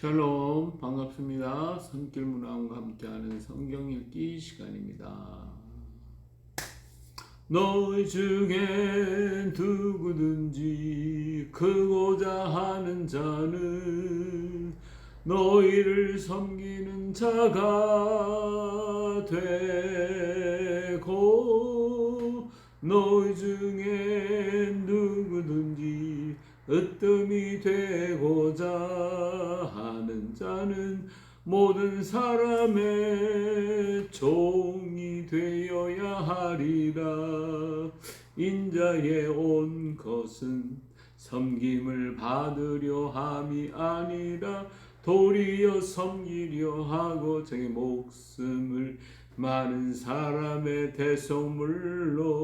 샬롬 반갑습니다. 손길 문화원과 함께하는 성경 읽기 시간입니다. 너희 중에 누구든지 크고자 하는 자는 너희를 섬기는 자가 되고, 너희 중에 누구든지 으뜸이 되고자 하는 자는 모든 사람의 종이 되어야 하리라. 인자에 온 것은 섬김을 받으려 함이 아니라 도리어 섬기려 하고 자기 목숨을 많은 사람의 대속물로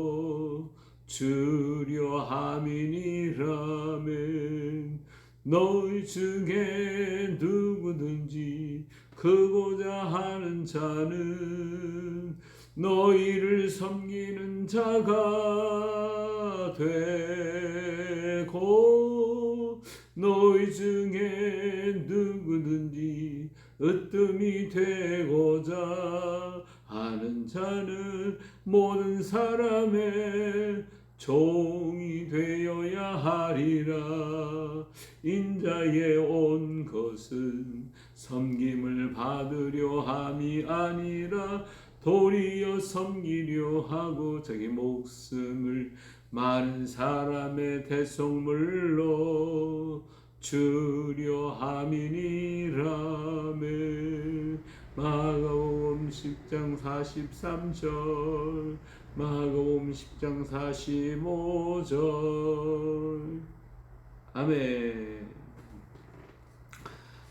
주려 함이니라멘. 너희 중에 누구든지 크고자 하는 자는 너희를 섬기는 자가 되고, 너희 중에 누구든지 으뜸이 되고자 하는 자는 모든 사람의 종이 되어야 하리라. 인자에 온 것은 섬김을 받으려 함이 아니라 도리어 섬기려 하고 자기 목숨을 많은 사람의 대속물로 주려 함이니라멘. 마가복음 10장 43절, 마가복음 10장 45절. 아멘.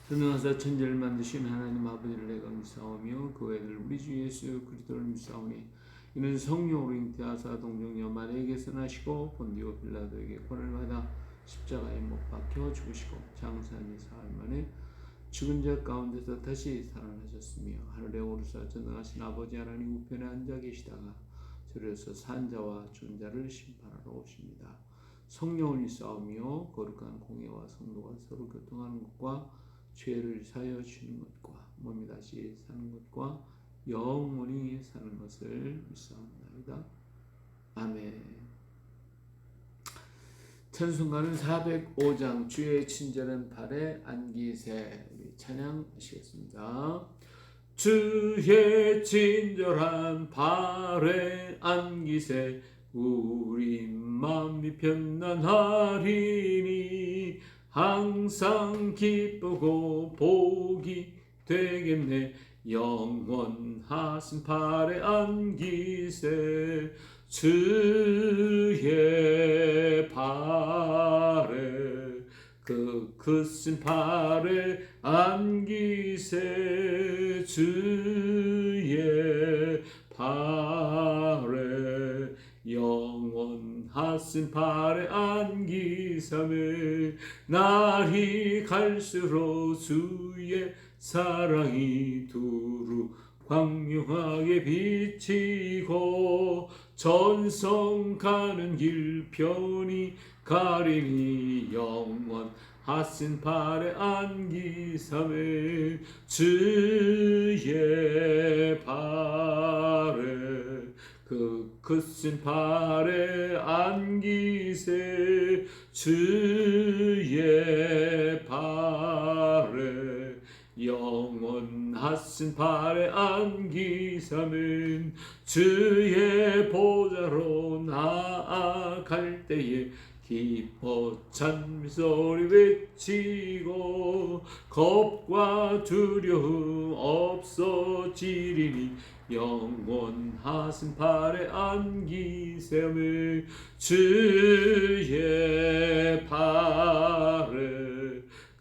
전능하사 천지를 만드신 하나님 아버지를 내가 믿사오며 그 외를 우리 주 예수 그리스도를 믿사오니 이는 성령으로 잉태하사 동정녀 마리아에게서 나시고 본디오 빌라도에게 고난을 받아 십자가에 못 박혀 죽으시고 장사한 사흘 만에 죽은 자 가운데서 다시 살아나셨으며 하늘에 오르사 전능하신 아버지 하나님 우편에 앉아 계시다가 저리로서 산 자와 죽은 자를 심판하러 오십니다. 성령을 믿사오며 거룩한 공예와 성도가 서로 교통하는 것과 죄를 사하여 주는 것과 몸이 다시 사는 것과 영원히 사는 것을 믿사옵나이다. 아멘. 찬송가는 405장 주의 친절한 발에 안기세, 찬양하시겠습니다. 주의 친절한 발에 안기세 우리 마음이 편안하리니 항상 기쁘고 복이 되겠네. 영원하신 발에 안기세 주의 발에 그 크신 발에 안기세 주의 발에 영원하신 발에 안기사매. 날이 갈수록 주의 사랑이 두루 광명하게 비치고 전성 가는 길 편히 가리니 영원하신 발에 안기사매 주의 발에 그 크신 발에 안기세 주의 발에 영원하신 발에 안기사면 주의 보좌로 나아갈 때에 기뻐 찬미소리 외치고 겁과 두려움 없어지리니 영원하신 발에 안기세며 주의 발에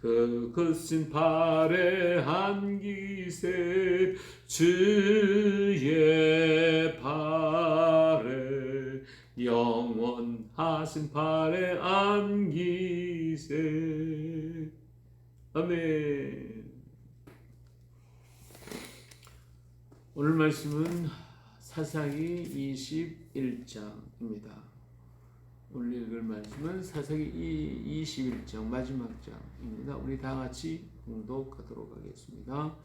그 크신 발에 안기세 주의 발에 영원하신 발에 안기세. 아멘. 오늘 말씀은 사사기 21장입니다. 오늘 읽을 말씀은 사사기 21장 마지막 장입니다. 우리 다 같이 공독하도록 하겠습니다.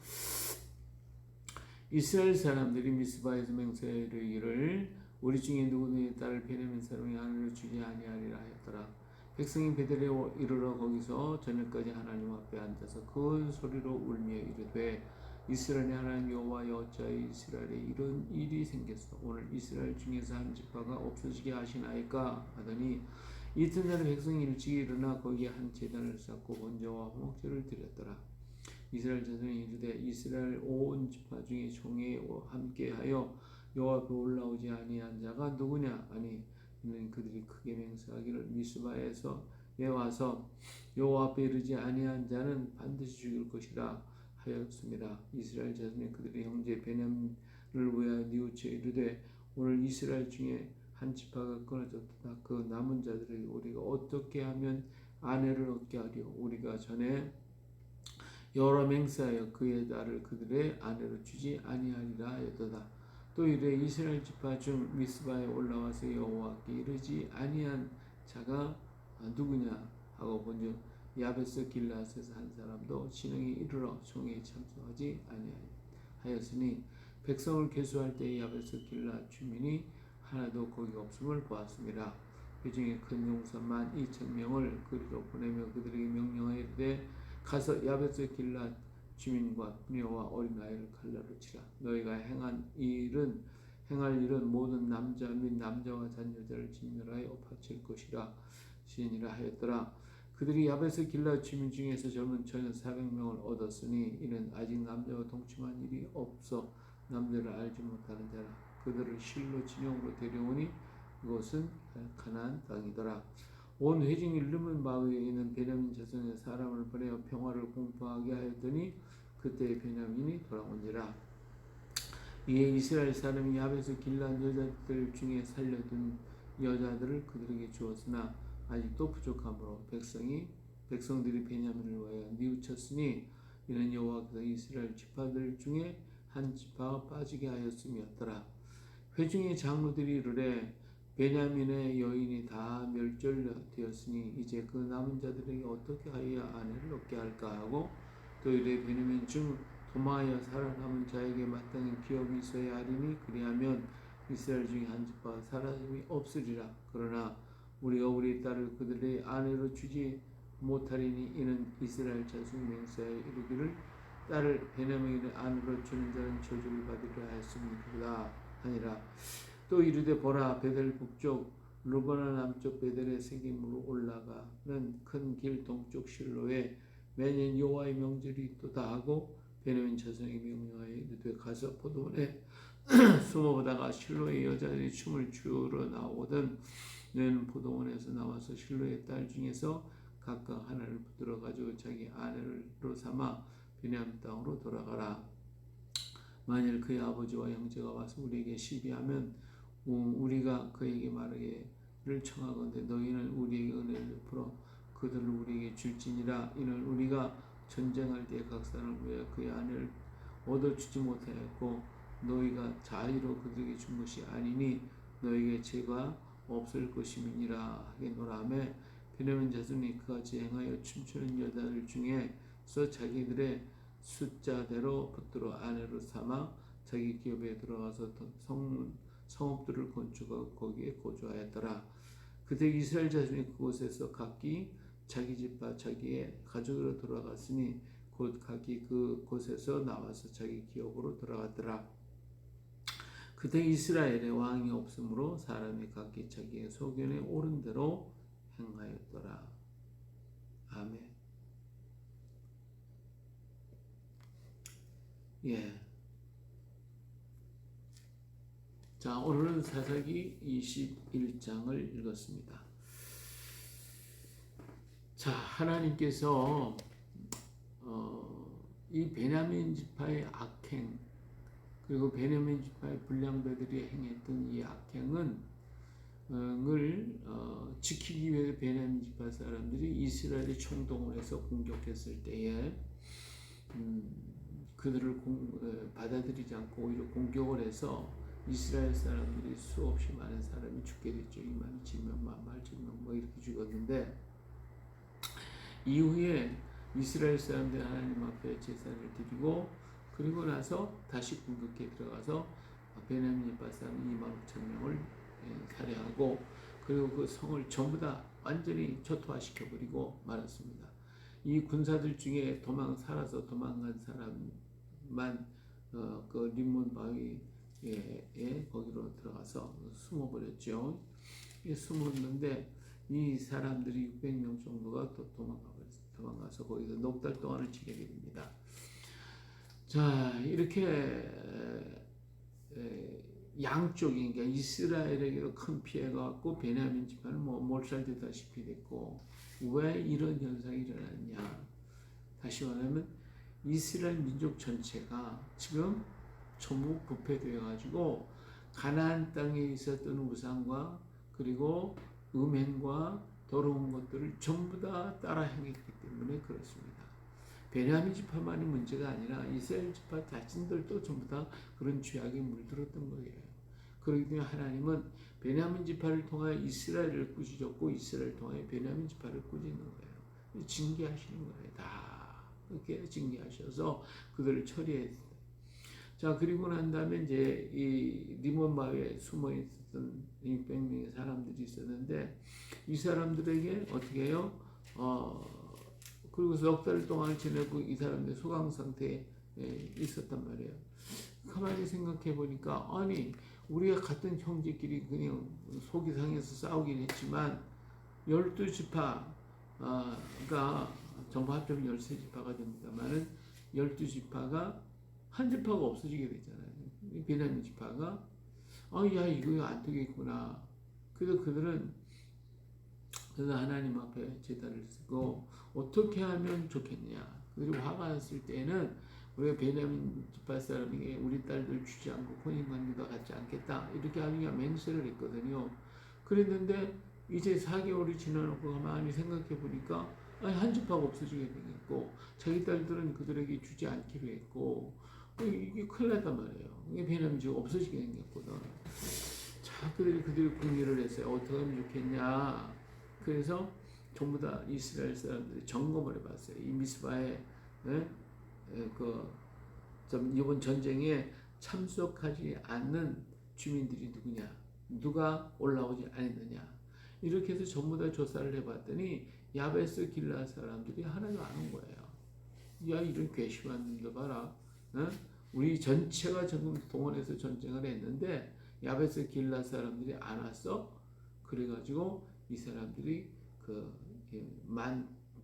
이스라엘 사람들이 미스바에서 맹세하여 이르기를 우리 중에 누구든지 딸을 베냐민 사람의 아내로 주지 아니하리라 하였더라. 백성이 베델에 이르러 거기서 저녁까지 하나님 앞에 앉아서 큰 소리로 울며 이르되 이스라엘의 하나님 여호와여 어찌하여 이스라엘에 이런 일이 생겼어. 오늘 이스라엘 중에서 한 지파가 없어지게 하시나이까 하더니 이튿날에 백성이 일찍 일어나 거기에 한 제단을 쌓고 번제와 화목제를 드렸더라. 이스라엘 자손이 이르되 이스라엘 온 지파 중에 종에 함께하여 여호와 앞에 올라오지 아니한 자가 누구냐? 아니 이는 그들이 크게 맹세하기를 미스바에서 와서 여호와 앞에 이르지 아니한 자는 반드시 죽일 것이라 하였습니다. 이스라엘 자손이 그들의 형제 베냐민을 위하여 뉘우쳐 이르되 오늘 이스라엘 중에 한 지파가 끊어졌다. 그 남은 자들에게 우리가 어떻게 하면 아내를 얻게 하리요? 우리가 전에 여러 맹세하여 그의 딸을 그들의 아내로 주지 아니하리라 하였도다. 또 이르되 이스라엘 지파 중 미스바에 올라와서 여호와께 이르지 아니한 자가 누구냐 하고 본즉 야베스 길라앗에서 한 사람도 진흥에 이르러 총회에 참석하지 아니하였으니 백성을 계수할 때 야베스 길라앗 주민이 하나도 거기 없음을 보았습니다. 그 중에 큰 용사 12,000명을 그리로 보내며 그들에게 명령하여 이르되 가서 야베스 길라앗 주민과 부녀와 어린아이를 칼날로 치라. 너희가 행할 일은 모든 남자 및 남자와 잔여자를 진멸하여 파칠 것이라 시인이라 하였더라. 그들이 야베스 길라앗 주민 중에서 젊은 처녀 400명을 얻었으니 이는 아직 남자와 동침한 일이 없어 남자를 알지 못하는 자라. 그들을 실로 진영으로 데려오니 그것은 가나안 땅이더라. 온 회중이 르몬 마을에 있는 베냐민 자손의 사람을 보내어 평화를 공포하게 하였더니 그때 베냐민이 돌아온지라. 이에 이스라엘 사람이 야베스 길라앗 여자들 중에 살려둔 여자들을 그들에게 주었으나 아직도 부족하므로 백성들이 베냐민을 위하여 뉘우쳤으니 이는 여호와께서 이스라엘 지파들 중에 한 지파가 빠지게 하였음이었더라. 회중의 장로들이 이르되 베냐민의 여인이 다 멸절되었으니 이제 그 남은 자들에게 어떻게 하여 아내를 얻게 할까 하고 또 이르되 베냐민 중 도망하여 살아남은 자에게 마땅히 기업이 있어야 하리니 그리하면 이스라엘 중에 한 지파가 사람이 없으리라. 그러나 우리가 우리 딸을 그들의 아내로 주지 못하리니 이는 이스라엘 자손이 맹세하여 이르기를 딸을 베냐민의 아내로 주는 자는 저주를 받으리라 하였음이니라 하니라. 또 이르되 보라 베델 북쪽 루버나 남쪽 베델의 세겜으로 올라가는 큰 길 동쪽 실로에 매년 여호와의 명절이 있도다 하고 베냐민 자손에게 명령하여 이르되 가서 포도원에 숨어보다가 실로의 여자들이 춤을 추러 나오거든 너희는 포도원에서 나와서 실로의 딸 중에서 각각 하나를 붙들어 가지고 자기 아내로 삼아 베냐민 땅으로 돌아가라. 만일 그의 아버지와 형제가 와서 우리에게 시비하면 우리가 그에게 말하기를 청하건대 너희는 우리에게 은혜를 베풀어 그들을 우리에게 줄지니라. 이는 우리가 전쟁할 때 각 사람을 위하여 그의 아내를 얻어주지 못하였고 너희가 자의로 그들에게 준 것이 아니니 너희에게 죄가 없을 것임이니라 하겠노라 하며 베냐민 자손이 그같이 행하여 춤추는 여자들 중에서 자기들의 숫자대로 붙들어 아내로 삼아 자기 기업에 들어가서 성읍들을 건축하고 거기에 거주하였더라. 그때 이스라엘 자손이 그곳에서 각기 자기 집과 자기의 가족으로 돌아갔으니 곧 각기 그곳에서 나와서 자기 기업으로 돌아갔더라. 그때 이스라엘에 왕이 없으므로 사람이 각기 자기의 소견에 옳은 대로 행하였더라. 아멘. 예. 자, 오늘은 사사기 21장을 읽었습니다. 자, 하나님께서 이 베냐민 지파의 악행 그리고 베냐민 지파의 불량배들이 행했던 이 악행을 지키기 위해 베냐민 지파 사람들이 이스라엘이 총동원해서 공격했을 때에 그들을 받아들이지 않고 오히려 공격을 해서 이스라엘 사람들이 수없이 많은 사람이 죽게 됐죠. 2만 2천 명, 1만 8천 명 뭐 이렇게 죽었는데 이후에 이스라엘 사람들이 하나님 앞에 제사를 드리고 그리고 나서 다시 궁극기에 들어가서 베냐민 지파 사람 2만 5천 명을 살해하고 그리고 그 성을 전부 다 완전히 초토화시켜버리고 말았습니다. 이 군사들 중에 살아서 도망간 사람만 그 림몬 바위에 거기로 들어가서 숨어버렸죠. 숨었는데 이 사람들이 600명 정도가 또 도망가서 거기서 넉 달 동안을 지내게 됩니다. 자, 이렇게 양쪽이 그러니까 이스라엘에게도 큰 피해가 왔고 베냐민 지파는 뭐 몰살되다시피 됐고 왜 이런 현상이 일어났냐? 다시 말하면 이스라엘 민족 전체가 지금 전부 부패되어 가지고 가나안 땅에 있었던 우상과 그리고 음행과 더러운 것들을 전부 다 따라 행했기 때문에 그렇습니다. 베냐민 지파만이 문제가 아니라 이스라엘 지파 자신들도 전부 다 그런 죄악에 물들었던 거예요. 그렇기 때문에 하나님은 베냐민 지파를 통하여 이스라엘을 꾸짖었고 이스라엘을 통하여 베냐민 지파를 꾸짖는 거예요. 징계하시는 거예요. 다 그렇게 징계하셔서 그들을 처리했어요. 자, 그리고 난 다음에 이제 이 리몬 바위에 숨어 있었던 600명의 사람들이 있었는데 이 사람들에게 어떻게 해요? 그리고 넉 달 동안 지내고 이 사람들 소강 상태에 있었단 말이에요. 가만히 생각해 보니까 아니 우리가 같은 형제끼리 그냥 속이 상해서 싸우긴 했지만 12지파가 전부 합치면 13지파가 됩니다만은 12지파가 한 지파가 없어지게 되잖아요. 베냐민 지파가 야 이거 안 되겠구나. 그래서 그들은 하나님 앞에 제단을 쓰고 어떻게 하면 좋겠냐. 그리고 화가 났을 때는 우리가 베냐민 지파 사람에게 우리 딸들 주지 않고 혼인관계도 갖지 않겠다 이렇게 하느냐 맹세를 했거든요. 그랬는데 이제 4개월이 지나놓고 가만히 생각해 보니까 한 지파가 없어지게 되겠고 자기 딸들은 그들에게 주지 않기로 했고 이게 큰일 났단 말이에요. 이게 베냐민 지가 없어지게 생겼거든. 자, 그들이 궁리를 했어요. 어떻게 하면 좋겠냐. 그래서 전부 다 이스라엘 사람들이 점검을 해봤어요. 이 미스바에 이번 전쟁에 참석하지 않는 주민들이 누구냐, 누가 올라오지 않았느냐. 이렇게 해서 전부 다 조사를 해봤더니 야베스 길라 사람들이 하나도 안 온 거예요. 야, 이런 괘씸한 놈들 봐라. 우리 전체가 지금 동원해서 전쟁을 했는데 야베스 길라 사람들이 안 왔어. 그래가지고 이 사람들이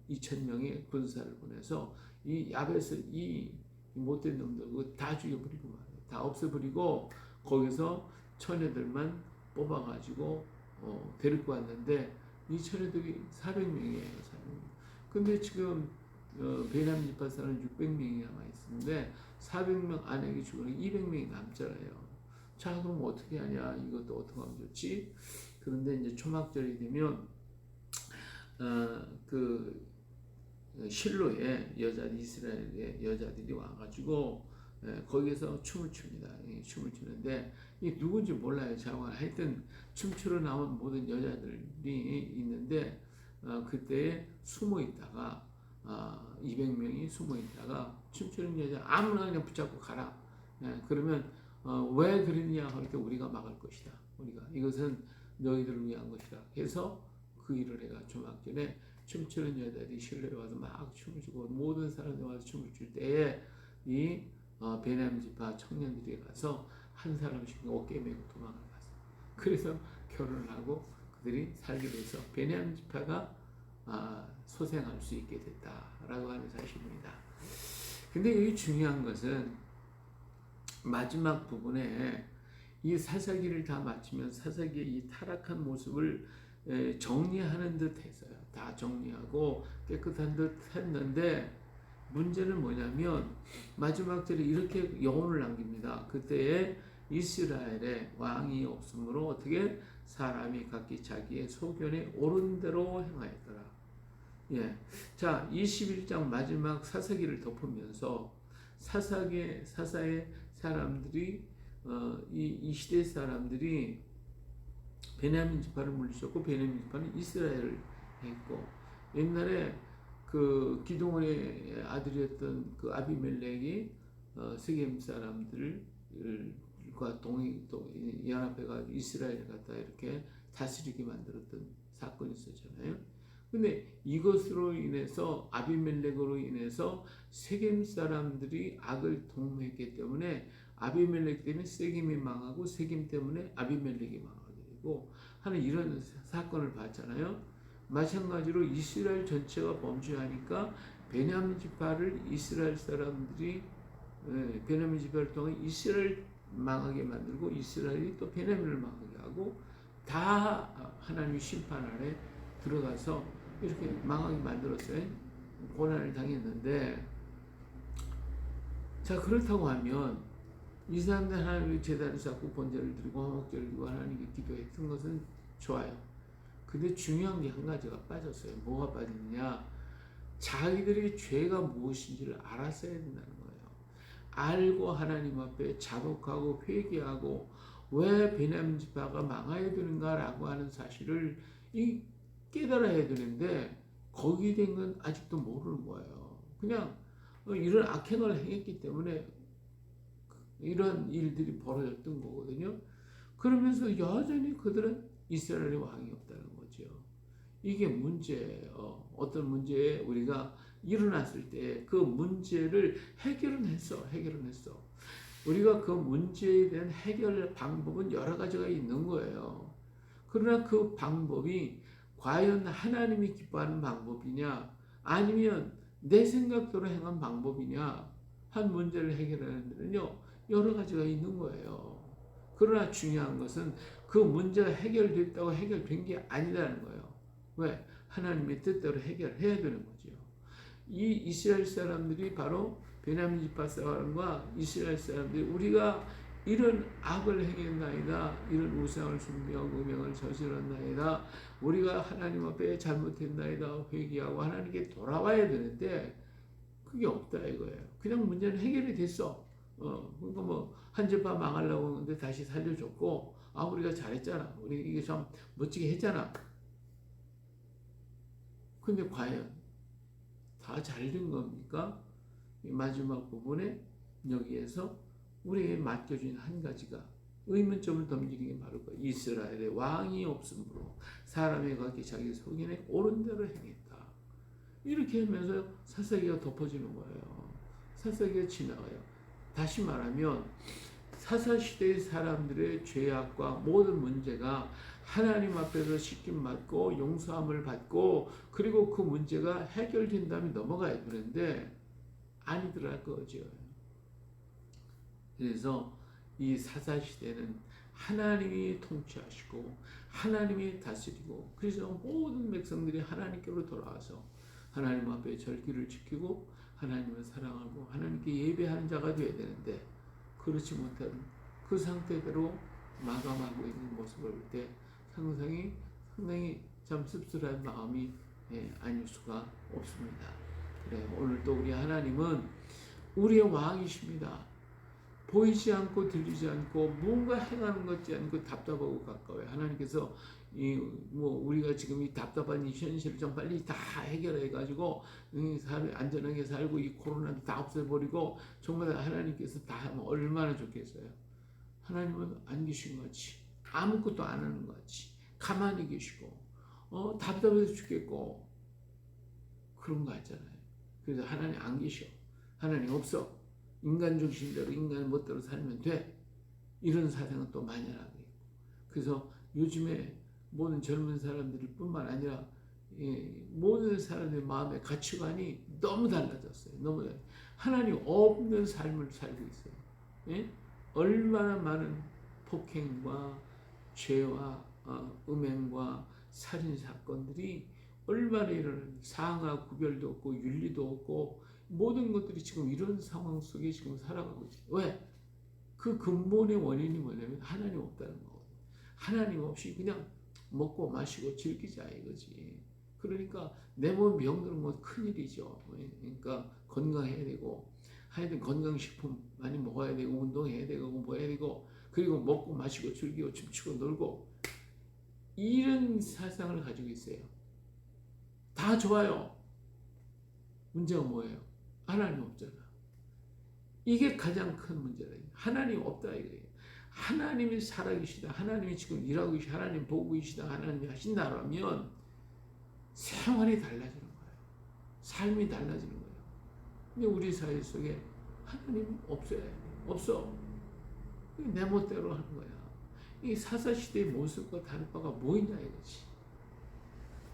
12,000명의 군사를 보내서 이 야베스 이 못된 놈들 다 죽여버리고 말이에요. 다 없애버리고 거기서 처녀들만 뽑아가지고 데리고 왔는데 이 처녀들이 400명이에요. 400명. 근데 지금 베냐민 지파 사람은 600명이 남아있는데 400명 안에 죽으면 200명이 남잖아요. 자, 그럼 어떻게 하냐? 이것도 어떻게 하면 좋지? 그런데 이제 초막절이 되면 실로에 이스라엘의 여자들이 와가지고 거기서 춤을 춥니다. 춤을 추는데 이 누군지 몰라요. 하여튼 춤추러 나온 모든 여자들이 있는데 그때 숨어 있다가 200명이 숨어 있다가 춤추는 여자 아무나 그냥 붙잡고 가라. 그러면 왜 그러냐 할 때 우리가 막을 것이다. 이것은 너희들을 위한 것이다. 해서 그 일을 해가 초막절에 춤추는 여자들이 실로에 와서 막 춤을 추고 모든 사람들이 와서 춤을 출 때에 이 베냐민 지파 청년들이 가서 한 사람씩 어깨에 메고 도망을 갔어요. 그래서 결혼을 하고 그들이 살게 돼서 베냐민 지파가 소생할 수 있게 됐다라고 하는 사실입니다. 근데 여기 중요한 것은 마지막 부분에 이 사사기를 다 마치면 사사기의 이 타락한 모습을 정리하는 듯 했어요. 다 정리하고 깨끗한 듯 했는데 문제는 뭐냐면 마지막 절에 이렇게 여운을 남깁니다. 그때에 이스라엘에 왕이 없으므로 어떻게 사람이 각기 자기의 소견에 옳은 대로 행하였더라. 예. 자, 21장 마지막 사사기를 덮으면서 사사의 사람들이 이 시대 사람들이 베냐민 지파를 물리쳤고 베냐민 지파는 이스라엘을 했고 옛날에 그 기드온의 아들이었던 그 아비멜렉이 세겜 사람들과 연합해가 이스라엘을 갖다 이렇게 다스리게 만들었던 사건이 있었잖아요. 근데 이것으로 인해서 아비멜렉으로 인해서 세겜 사람들이 악을 동무했기 때문에 아비멜렉 때문에 세겜이 망하고 세겜 때문에 아비멜렉이 망하게 되고 하는 이런 사건을 봤잖아요. 마찬가지로 이스라엘 전체가 범죄하니까 베냐민 지파를 이스라엘 사람들이 베냐민 지파를 통해 이스라엘 망하게 만들고 이스라엘이 또 베냐민을 망하게 하고 다 하나님의 심판 아래 들어가서 이렇게 망하게 만들었어요. 고난을 당했는데 자 그렇다고 하면 이 사람들 하나님의 제단을 쌓고 번제를 드리고 화목제를 드리고 하나님께 기도했던 것은 좋아요. 근데 중요한 게 한 가지가 빠졌어요. 뭐가 빠졌느냐? 자기들의 죄가 무엇인지를 알았어야 된다는 거예요. 알고 하나님 앞에 자복하고 회개하고 왜 베냐민 지파가 망해야 되는가라고 하는 사실을 깨달아야 되는데 거기 된 건 아직도 모르는 거예요. 그냥 이런 악행을 행했기 때문에 이런 일들이 벌어졌던 거거든요. 그러면서 여전히 그들은 이스라엘의 왕이 없다는 거죠. 이게 문제예요. 어떤 문제에 우리가 일어났을 때 그 문제를 해결은 했어. 우리가 그 문제에 대한 해결 방법은 여러 가지가 있는 거예요. 그러나 그 방법이 과연 하나님이 기뻐하는 방법이냐 아니면 내 생각대로 행한 방법이냐 한 문제를 해결하는 데는요 여러 가지가 있는 거예요. 그러나 중요한 것은 그 문제가 해결됐다고 해결된 게 아니라는 거예요. 왜? 하나님의 뜻대로 해결해야 되는 거죠. 이 이스라엘 사람들이 바로 베냐민 지파 사람과 이스라엘 사람들이 우리가 이런 악을 행했나이다, 이런 우상을 숭배하고 음행을 저질렀나이다, 우리가 하나님 앞에 잘못했나이다 회개하고 하나님께 돌아와야 되는데 그게 없다 이거예요. 그냥 문제는 해결이 됐어. 그러니까 뭐 한지파 망하려고 하는데 다시 살려줬고, 우리가 잘했잖아. 우리 이게 참 멋지게 했잖아. 근데 과연 다 잘된 겁니까? 이 마지막 부분에 여기에서 우리에게 맡겨진 한 가지가 의문점을 던지는 게 바로 그 이스라엘의 왕이 없으므로 사람의 각기 자기 속인에 옳은 대로 행했다. 이렇게 하면서 사사기가 덮어지는 거예요. 사사기가 지나가요. 다시 말하면 사사시대의 사람들의 죄악과 모든 문제가 하나님 앞에서 씻김받고 용서함을 받고 그리고 그 문제가 해결된 다음에 넘어가야 되는데 아니더라 그거죠. 그래서 이 사사시대는 하나님이 통치하시고 하나님이 다스리고 그래서 모든 백성들이 하나님께로 돌아와서 하나님 앞에 절기를 지키고 하나님을 사랑하고 하나님께 예배하는 자가 되어야 되는데 그렇지 못한 그 상태대로 마감하고 있는 모습을 볼 때 상당히 참 씁쓸한 마음이 아닐 수가 없습니다. 그래 오늘 또 우리 하나님은 우리의 왕이십니다. 보이지 않고 들리지 않고 뭔가 행하는 것 같지 않고 답답하고 가까워요. 하나님께서 우리가 지금 이 답답한 이 현실을 좀 빨리 다 해결해 가지고 안전하게 살고 이 코로나도 다 없애버리고 정말 하나님께서 다 하면 얼마나 좋겠어요. 하나님은 안 계신 것 같이 아무것도 안 하는 것 같이 가만히 계시고 답답해서 죽겠고 그런 거 같잖아요. 그래서 하나님 안 계셔. 하나님 없어. 인간 중심대로 인간 멋대로 살면 돼. 이런 사상은 또 만연하고 있고. 그래서 요즘에 모든 젊은 사람들 뿐만 아니라 모든 사람들의 마음의 가치관이 너무 달라졌어요. 너무 하나님 없는 삶을 살고 있어요. 예? 얼마나 많은 폭행과 죄와 음행과 살인 사건들이 얼마나 이런 상하 구별도 없고 윤리도 없고 모든 것들이 지금 이런 상황 속에 지금 살아가고 있어요. 왜? 그 근본의 원인이 뭐냐면 하나님 없다는 거거든요. 하나님 없이 그냥 먹고 마시고 즐기자 이거지. 그러니까 내 몸 병드는 건 큰일이죠. 그러니까 건강해야 되고 하여튼 건강식품 많이 먹어야 되고 운동해야 되고 뭐 해야 되고 그리고 먹고 마시고 즐기고 춤추고 놀고 이런 사상을 가지고 있어요. 다 좋아요. 문제가 뭐예요? 하나님 없잖아. 이게 가장 큰 문제다. 하나님 없다 이거예요. 하나님이 살아계시다. 하나님이 지금 일하고 계시다. 하나님 보고 계시다. 하나님이 하신다라면 생활이 달라지는 거예요. 삶이 달라지는 거예요. 근데 우리 사회 속에 하나님이 없어요. 없어. 내 멋대로 하는 거야. 이 사사시대의 모습과 다를 바가 뭐 있냐 이거지.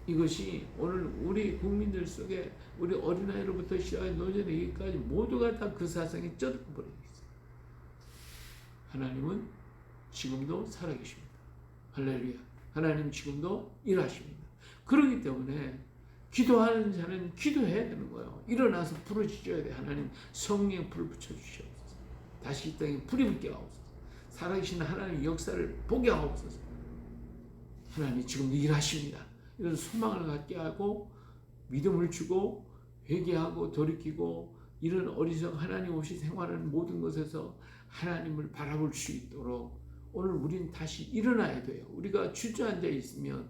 이것이 오늘 우리 국민들 속에 우리 어린아이로부터 시작해 노년에기까지 모두가 다 그 사상에 쪄들어버리고 있어요. 하나님은 지금도 살아계십니다. 할렐루야. 하나님 지금도 일하십니다. 그렇기 때문에 기도하는 자는 기도해야 되는 거예요. 일어나서 부르짖어야 돼. 하나님 성령의 불을 붙여주시옵소서. 다시 이 땅에 불이 붙게 하옵소서. 살아계신 하나님의 역사를 보게 하옵소서. 하나님 지금도 일하십니다. 이런 소망을 갖게 하고 믿음을 주고 회개하고 돌이키고 이런 어리석 하나님 없이 생활하는 모든 것에서 하나님을 바라볼 수 있도록 오늘 우리는 다시 일어나야 돼요. 우리가 주저앉아 있으면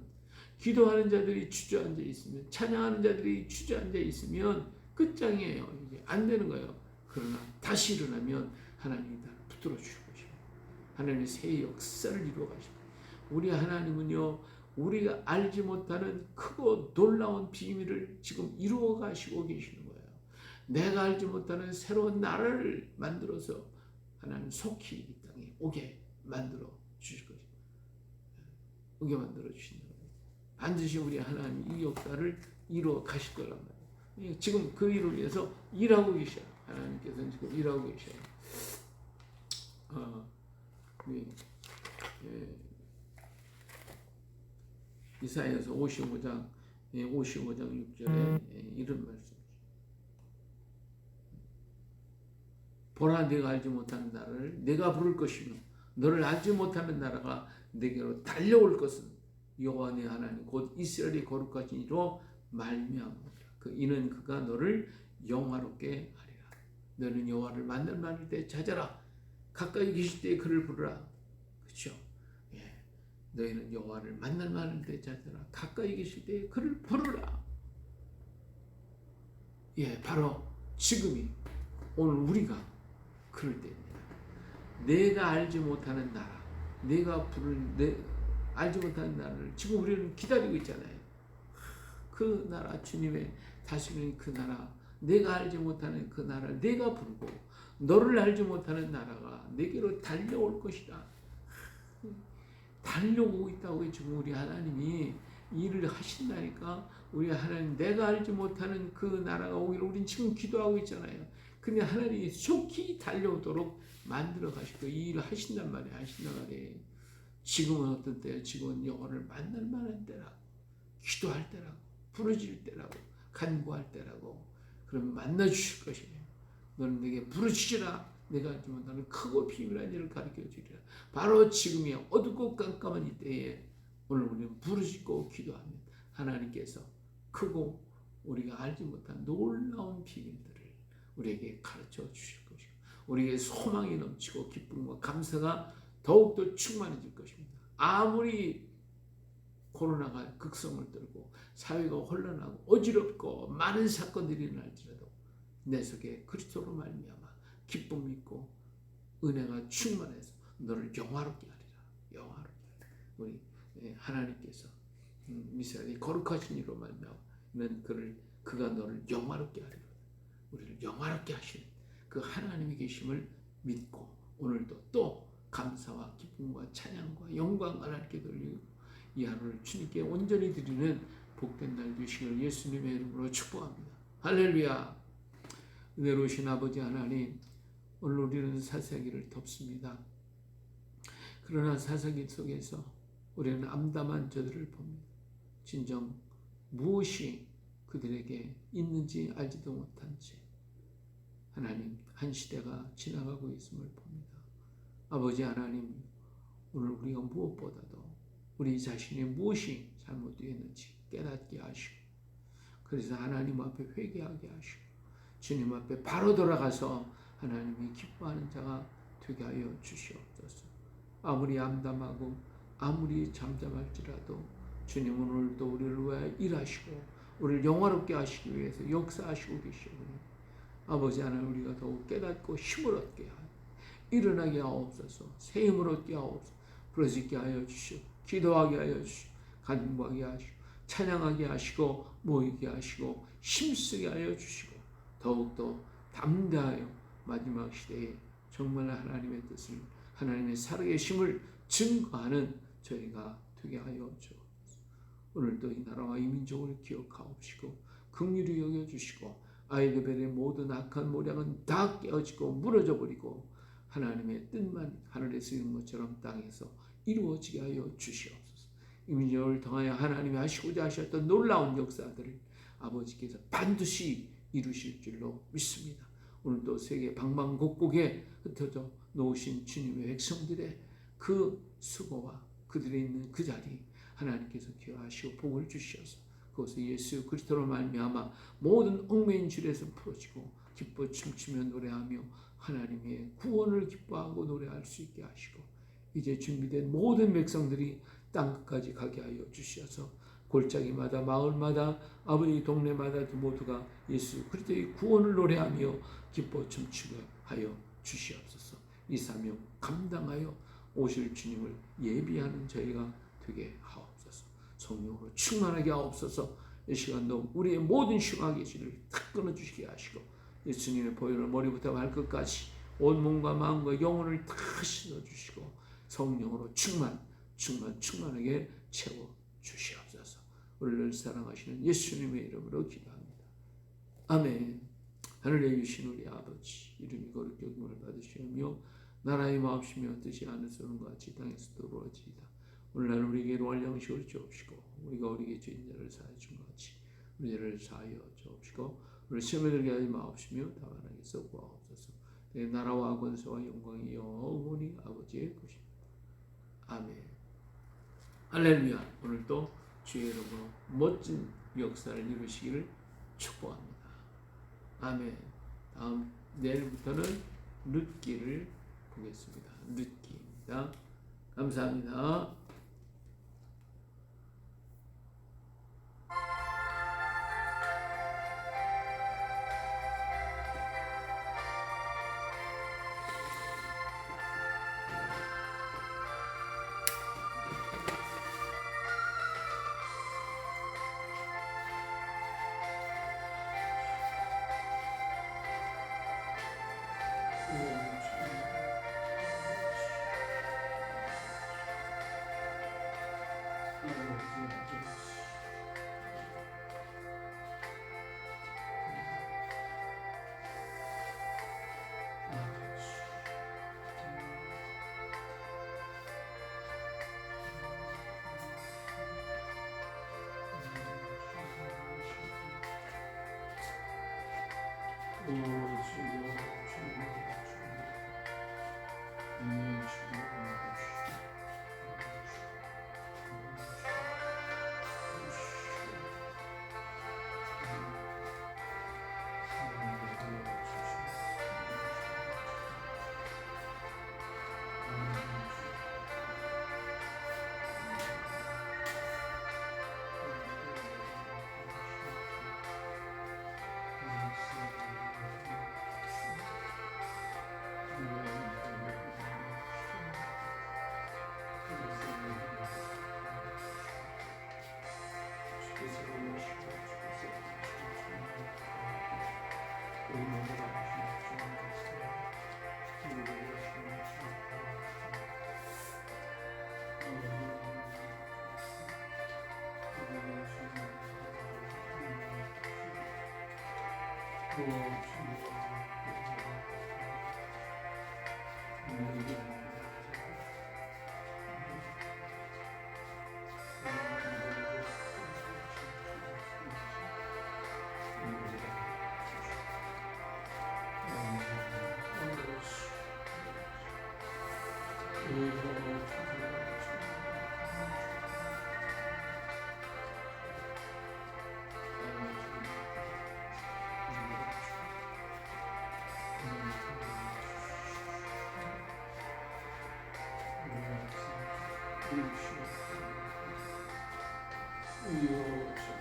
기도하는 자들이 주저앉아 있으면 찬양하는 자들이 주저앉아 있으면 끝장이에요. 이게 안 되는 거예요. 그러나 다시 일어나면 하나님이 다 붙들어 주실 것입니다. 하나님의 새 역사를 이루어 가십니다. 우리 하나님은요, 우리가 알지 못하는 크고 놀라운 비밀을 지금 이루어 가시고 계시는 거예요. 내가 알지 못하는 새로운 나라를 만들어서 하나님 속히 이 땅에 오게 만들어 주실 것입니다. 오게 만들어 주신다. 반드시 우리 하나님 이 역사를 이루어 가실 거란 말이에요. 지금 그 일을 위해서 일하고 계셔요. 하나님께서는 지금 일하고 계셔요. 이사야서 55장 6절에 이런 말씀. 보라 내가 알지 못하는 나라를 내가 부를 것이며 너를 알지 못하는 나라가 내게로 달려올 것은 여호와 네 하나님 곧 이스라엘이 거룩하신 이로 말미암으로다. 이는 그가 너를 영화롭게 하리라. 너는 여호와를 만날 때 찾아라. 가까이 계실 때 그를 부르라. 그렇죠? 너희는 여호와를 만날 때 찾아라. 가까이 계실 때 그를 부르라. 바로 지금이 오늘 우리가 그럴 때입니다. 내가 알지 못하는 나라, 내가 알지 못하는 나라를 지금 우리는 기다리고 있잖아요. 그 나라, 주님의 다스리는 그 나라, 내가 알지 못하는 그 나라를 내가 부르고 너를 알지 못하는 나라가 내게로 달려올 것이다. 달려오고 있다고 지금 우리 하나님이 일을 하신다니까. 우리 하나님 내가 알지 못하는 그 나라가 오기를 우리는 지금 기도하고 있잖아요. 근데 하나님이 속히 달려오도록 만들어 가시고 이 일을 하신단 말이에요. 지금은 어떤 때예요? 지금은 여호와를 만날 만한 때라고, 기도할 때라고, 부르짖을 때라고, 간구할 때라고. 그러면 만나 주실 것이에요. 너는 내게 부르짖으라. 내가 알지 못하는 크고 비밀한 일을 가르쳐 주리라. 바로 지금이야. 어둡고 깜깜한 이때에 오늘 우리는 부르짖고 기도하면 하나님께서 크고 우리가 알지 못한 놀라운 비밀들을 우리에게 가르쳐 주실 것이고 우리에게 소망이 넘치고 기쁨과 감사가 더욱더 충만해질 것입니다. 아무리 코로나가 극성을 떨고 사회가 혼란하고 어지럽고 많은 사건들이 일어날지라도 내 속에 그리스도로 말미암아 기쁨이 있고 은혜가 충만해서 너를 영화롭게 하리라. 영화롭게 하리라. 우리 하나님께서 이스라엘이 거룩하신 이로 말미암아 그가 너를 영화롭게 하리라. 우리를 영화롭게 하시는 그 하나님이 계심을 믿고 오늘도 또 감사와 기쁨과 찬양과 영광을 하나님께 돌리고 이 하루를 주님께 온전히 드리는 복된 날 되시기를 예수님의 이름으로 축복합니다. 할렐루야. 은혜로우신 아버지 하나님, 오늘 우리는 사사기를 덮습니다. 그러나 사사기 속에서 우리는 암담한 저들을 봅니다. 진정 무엇이 그들에게 있는지 알지도 못한 채 하나님 한 시대가 지나가고 있음을 봅니다. 아버지 하나님, 오늘 우리가 무엇보다도 우리 자신이 무엇이 잘못되었는지 깨닫게 하시고 그래서 하나님 앞에 회개하게 하시고 주님 앞에 바로 돌아가서 하나님이 기뻐하는 자가 되게 하여 주시옵소서. 아무리 암담하고 아무리 잠잠할지라도 주님은 오늘도 우리를 위하여 일하시고 우리를 영화롭게 하시기 위해서 역사하시고 계시오니 아버지 하나님 우리가 더욱 깨닫고 힘을 얻게 하여 일어나게 하옵소서. 새 힘을 얻게 하옵소서. 부러지게 하여 주시오. 기도하게 하여 주시오. 간구하게 하시고 찬양하게 하시고 모이게 하시고 힘쓰게 하여 주시고 더욱더 담대하여 마지막 시대에 정말 하나님의 뜻을 하나님의 살아계심을 증거하는 저희가 되게 하여 주옵소서. 오늘도 이 나라와 이 민족을 기억하옵시고 긍휼히 여겨주시고 아이드벨의 모든 악한 모략은 다 깨어지고 무너져 버리고 하나님의 뜻만 하늘에서 이룬 것처럼 땅에서 이루어지게 하여 주시옵소서. 이 민족을 통하여 하나님이 하시고자 하셨던 놀라운 역사들을 아버지께서 반드시 이루실 줄로 믿습니다. 오늘도 세계 방방곡곡에 흩어져 놓으신 주님의 백성들의 그 수고와 그들이 있는 그 자리 하나님께서 기여하시고 복을 주시어서 그것을 예수 그리스도로 말미암아 모든 얽매인 줄에서 풀어지고 기뻐 춤추며 노래하며 하나님의 구원을 기뻐하고 노래할 수 있게 하시고 이제 준비된 모든 백성들이 땅끝까지 가게 하여 주시어서 골짜기마다 마을마다 아버지 동네마다 모두가 예수 그리스도의 구원을 노래하며 기뻐 춤추게 하여 주시옵소서. 이 사명 감당하여 오실 주님을 예비하는 저희가 되게 하옵소서. 성령으로 충만하게 하옵소서. 이 시간도 우리의 모든 흉악의 질을 다 끊어주시게 하시고 예수님의 보혈을 머리부터 발끝까지 온 몸과 마음과 영혼을 다 씻어주시고 성령으로 충만하게 채워주시옵소서. 우리를 사랑하시는 예수님의 이름으로 기도합니다. 아멘. 하늘에 계신 우리 아버지 이름이 거룩히 여김을 받으시며 나라의 마옵시며 뜻이 하늘에서는 같이 땅에서도 이루어지이다. 오늘날 우리에게 일용할 양식을 주옵시고 우리가 우리에게 죄인 자를 사하여 준 것 같이 우리 죄를 사하여 주옵시고 우리 시험에 들게 하지 마옵시며 다만 하게서 구하옵소서. 내 나라와 권세와 영광이 영원히 아버지의 것입니다. 아멘. 할렐루야. 오늘도 주의 이름으로 멋진 역사를 이루시기를 축복합니다. 아멘. 다음 내일부터는 룻기를 보겠습니다. 룻기입니다. 감사합니다. 주여